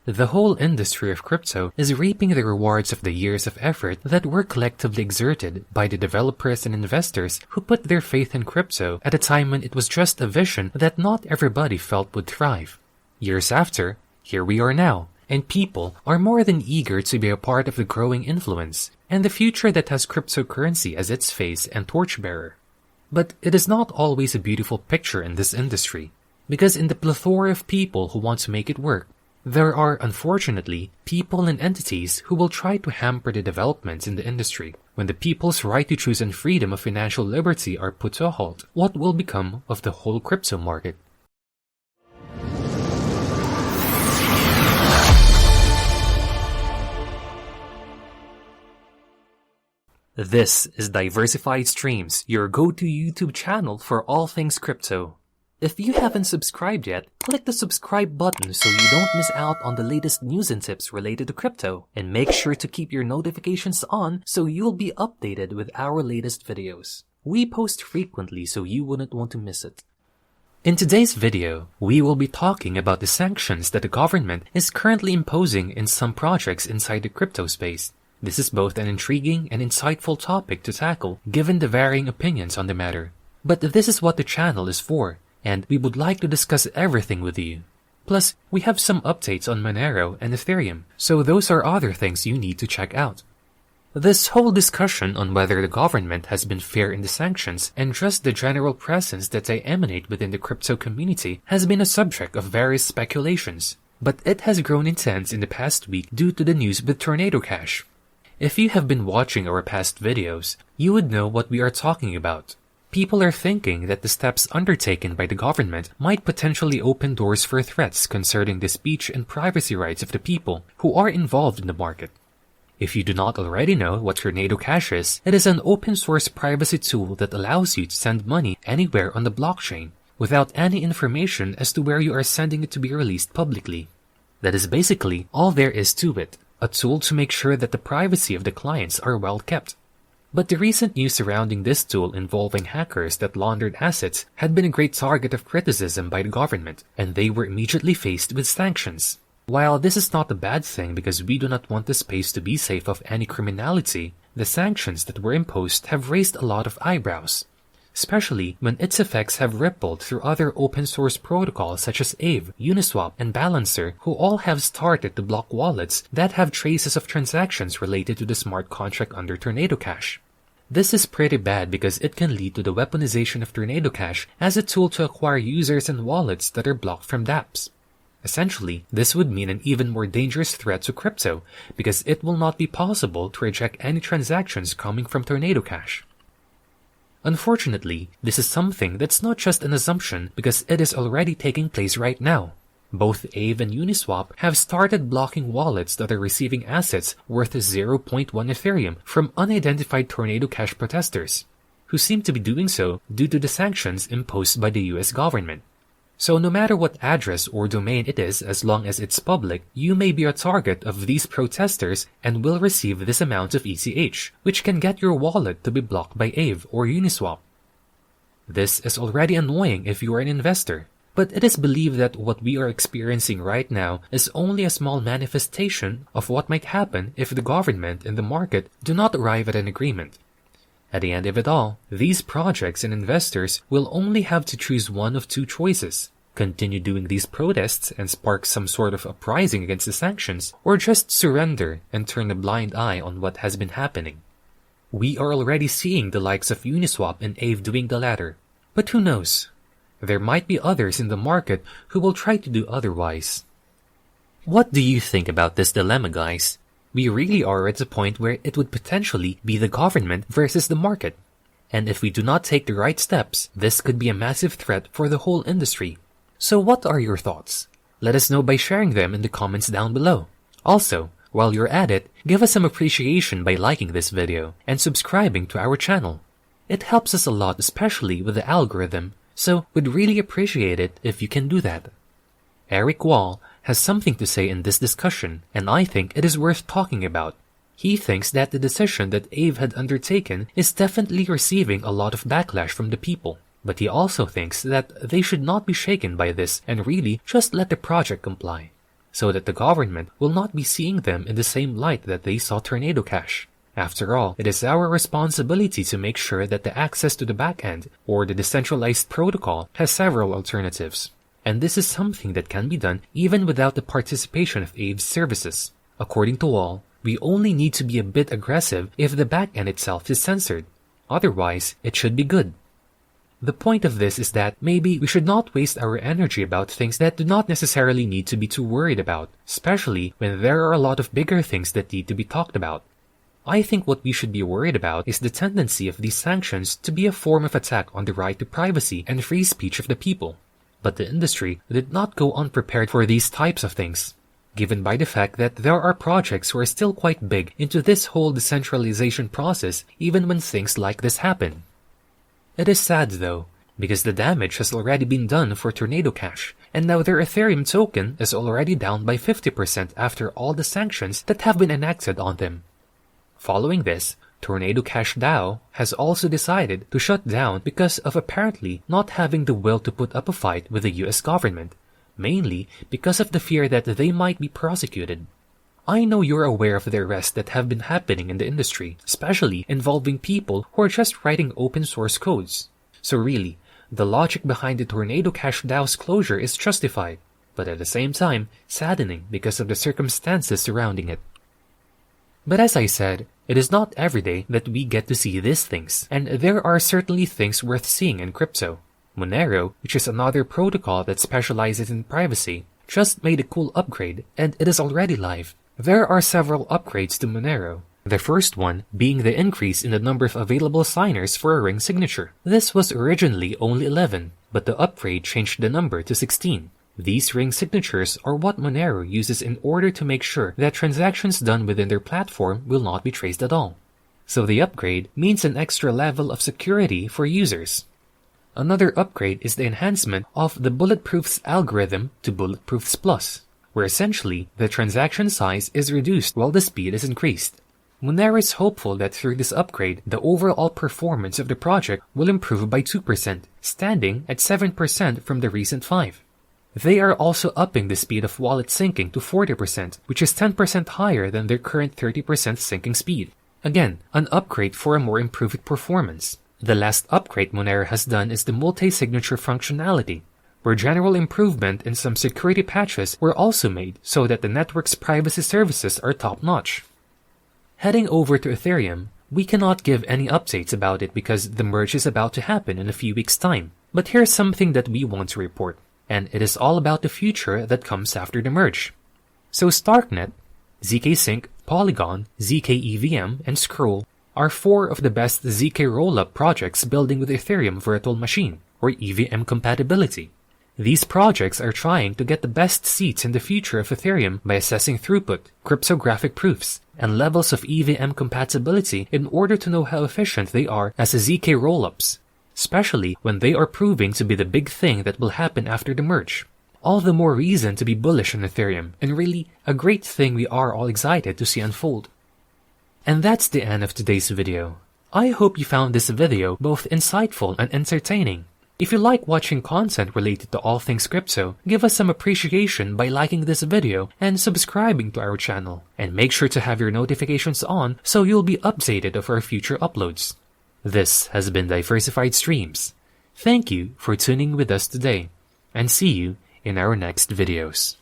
The whole industry of crypto is reaping the rewards of the years of effort that were collectively exerted by the developers and investors who put their faith in crypto at a time when it was just a vision that not everybody felt would thrive. Years after, here we are now, and people are more than eager to be a part of the growing influence and the future that has cryptocurrency as its face and torchbearer. But it is not always a beautiful picture in this industry, because in the plethora of people who want to make it work, there are, unfortunately, people and entities who will try to hamper the developments in the industry. When the people's right to choose and freedom of financial liberty are put to a halt, what will become of the whole crypto market? This is Diversified Streams, your go-to YouTube channel for all things crypto. If you haven't subscribed yet, click the subscribe button so you don't miss out on the latest news and tips related to crypto, and make sure to keep your notifications on so you'll be updated with our latest videos. We post frequently so you wouldn't want to miss it. In today's video, we will be talking about the sanctions that the government is currently imposing in some projects inside the crypto space. This is both an intriguing and insightful topic to tackle given the varying opinions on the matter. But this is what the channel is for, and we would like to discuss everything with you. Plus, we have some updates on Monero and Ethereum, so those are other things you need to check out. This whole discussion on whether the government has been fair in the sanctions and just the general presence that they emanate within the crypto community has been a subject of various speculations, but it has grown intense in the past week due to the news with Tornado Cash. If you have been watching our past videos, you would know what we are talking about. People are thinking that the steps undertaken by the government might potentially open doors for threats concerning the speech and privacy rights of the people who are involved in the market. If you do not already know what Tornado Cash is, it is an open-source privacy tool that allows you to send money anywhere on the blockchain without any information as to where you are sending it to be released publicly. That is basically all there is to it, a tool to make sure that the privacy of the clients are well kept. But the recent news surrounding this tool involving hackers that laundered assets had been a great target of criticism by the government, and they were immediately faced with sanctions. While this is not a bad thing because we do not want the space to be safe of any criminality, the sanctions that were imposed have raised a lot of eyebrows, especially when its effects have rippled through other open-source protocols such as Aave, Uniswap, and Balancer, who all have started to block wallets that have traces of transactions related to the smart contract under Tornado Cash. This is pretty bad because it can lead to the weaponization of Tornado Cash as a tool to acquire users and wallets that are blocked from dApps. Essentially, this would mean an even more dangerous threat to crypto because it will not be possible to reject any transactions coming from Tornado Cash. Unfortunately, this is something that's not just an assumption because it is already taking place right now. Both Aave and Uniswap have started blocking wallets that are receiving assets worth 0.1 Ethereum from unidentified Tornado Cash protesters, who seem to be doing so due to the sanctions imposed by the US government. So no matter what address or domain it is, as long as it's public, you may be a target of these protesters and will receive this amount of ETH, which can get your wallet to be blocked by Aave or Uniswap. This is already annoying if you are an investor. But it is believed that what we are experiencing right now is only a small manifestation of what might happen if the government and the market do not arrive at an agreement. At the end of it all, these projects and investors will only have to choose one of two choices: continue doing these protests and spark some sort of uprising against the sanctions, or just surrender and turn a blind eye on what has been happening. We are already seeing the likes of Uniswap and Aave doing the latter, but who knows? There might be others in the market who will try to do otherwise. What do you think about this dilemma, guys? We really are at the point where it would potentially be the government versus the market. And if we do not take the right steps, this could be a massive threat for the whole industry. So what are your thoughts? Let us know by sharing them in the comments down below. Also, while you're at it, give us some appreciation by liking this video and subscribing to our channel. It helps us a lot, especially with the algorithm, so we'd really appreciate it if you can do that. Eric Wall has something to say in this discussion, and I think it is worth talking about. He thinks that the decision that Aave had undertaken is definitely receiving a lot of backlash from the people, but he also thinks that they should not be shaken by this and really just let the project comply. so that the government will not be seeing them in the same light that they saw Tornado Cash. After all, it is our responsibility to make sure that the access to the backend, or the decentralized protocol, has several alternatives. And this is something that can be done even without the participation of Aave's services. According to Wall, we only need to be a bit aggressive if the backend itself is censored. Otherwise, it should be good. The point of this is that maybe we should not waste our energy about things that do not necessarily need to be too worried about, especially when there are a lot of bigger things that need to be talked about. I think what we should be worried about is the tendency of these sanctions to be a form of attack on the right to privacy and free speech of the people. But the industry did not go unprepared for these types of things, given by the fact that there are projects who are still quite big into this whole decentralization process even when things like this happen. It is sad though, because the damage has already been done for Tornado Cash, and now their Ethereum token is already down by 50% after all the sanctions that have been enacted on them. Following this, Tornado Cash DAO has also decided to shut down because of apparently not having the will to put up a fight with the US government, mainly because of the fear that they might be prosecuted. I know you're aware of the arrests that have been happening in the industry, especially involving people who are just writing open source codes. So really, the logic behind the Tornado Cash DAO's closure is justified, but at the same time, saddening because of the circumstances surrounding it. But as I said, it is not every day that we get to see these things, and there are certainly things worth seeing in crypto. Monero, which is another protocol that specializes in privacy, just made a cool upgrade, and it is already live. There are several upgrades to Monero. The first one being the increase in the number of available signers for a ring signature. This was originally only 11, but the upgrade changed the number to 16. These ring signatures are what Monero uses in order to make sure that transactions done within their platform will not be traced at all. So the upgrade means an extra level of security for users. Another upgrade is the enhancement of the Bulletproofs algorithm to Bulletproofs Plus, where essentially the transaction size is reduced while the speed is increased. Monero is hopeful that through this upgrade, the overall performance of the project will improve by 2%, standing at 7% from the recent 5%. They are also upping the speed of wallet syncing to 40%, which is 10% higher than their current 30% syncing speed. Again, an upgrade for a more improved performance. The last upgrade Monero has done is the multi-signature functionality, where general improvement and some security patches were also made so that the network's privacy services are top-notch. Heading over to Ethereum, we cannot give any updates about it because the merge is about to happen in a few weeks' time. But here's something that we want to report, and it is all about the future that comes after the merge. So Starknet, zkSync, Polygon, zkEVM, and Scroll are 4 of the best zk rollup projects building with Ethereum Virtual Machine, or EVM compatibility. These projects are trying to get the best seats in the future of Ethereum by assessing throughput, cryptographic proofs, and levels of EVM compatibility in order to know how efficient they are as zk rollups, especially when they are proving to be the big thing that will happen after the merge. All the more reason to be bullish on Ethereum, and really a great thing we are all excited to see unfold. And that's the end of today's video. I hope you found this video both insightful and entertaining. If you like watching content related to all things crypto, give us some appreciation by liking this video and subscribing to our channel. And make sure to have your notifications on so you'll be updated of our future uploads. This has been Diversified Streams. Thank you for tuning with us today, and see you in our next videos.